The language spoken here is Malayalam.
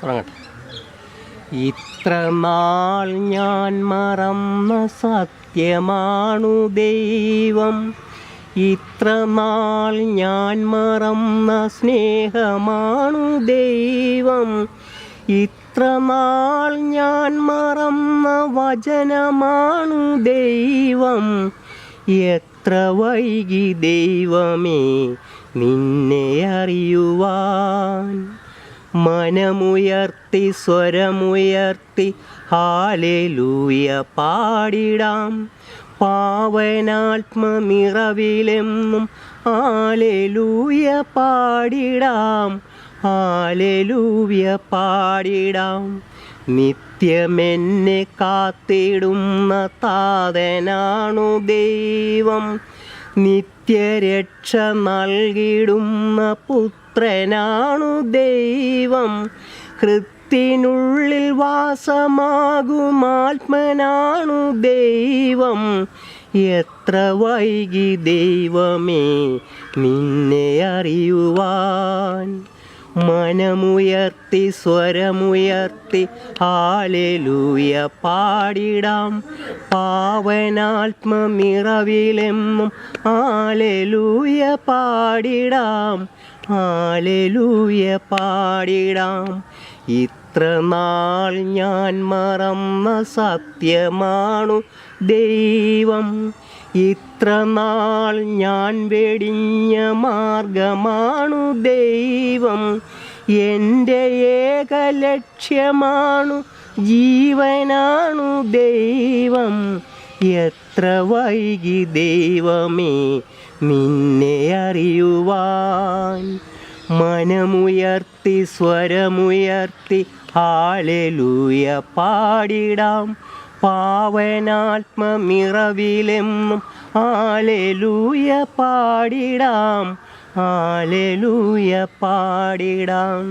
തുടങ്ങട്ടെ. ഇത്ര നാൾ ഞാൻ മറന്ന സത്യമാണു ദൈവം, ഇത്ര നാൾ ഞാൻ മറന്ന സ്നേഹമാണു ദൈവം, ഇത്ര നാൾ ഞാൻ മറന്ന വചനമാണു ദൈവം. എത്ര വൈകി ദൈവമേ നിന്നെ അറിയുവാൻ. മനമുയർത്തി സ്വരമുയർത്തി ഹല്ലേലൂയ പാടിടാം. പാവനാത്മ നിറവിലെന്നും ഹല്ലേലൂയ പാടിടാം, ഹല്ലേലൂയ പാടിടാം. നിത്യമെന്നെ കാത്തിടുന്ന താതനാണു ദൈവം, നിത്യരക്ഷ നൽകിടുന്ന പുത്രനാണു ദൈവം. ഹൃത്തിനുള്ളിൽ വാസമാകുമാത്മനാണു ദൈവം. എത്ര വൈകി ദൈവമേ നിന്നെ അറിയുവാൻ. മനമുയർത്തി സ്വരമുയർത്തി ഹല്ലേലൂയ പാടിടാം. പാവനാത്മ നിറവിലെന്നും ഹല്ലേലൂയ പാടിടാം, ഹല്ലേലൂയ പാടിടാം. ഇത്ര നാൾ ഞാൻ മറന്ന സത്യമാണു ദൈവം, ഇത്ര നാൾ ഞാൻ വെടിഞ്ഞ മാർഗമാണു ദൈവം. എൻ്റെ ഏക ലക്ഷ്യമാണു ജീവനാണു ദൈവം. എത്ര വൈകി ദൈവമേ നിന്നെ അറിയുവാൻ. മനമുയർത്തി സ്വരമുയർത്തി ഹല്ലേലൂയ പാടിടാം. പാവനാത്മ നിറവിലെന്നും ഹല്ലേലൂയ പാടിടാം, ഹല്ലേലൂയ പാടിടാം.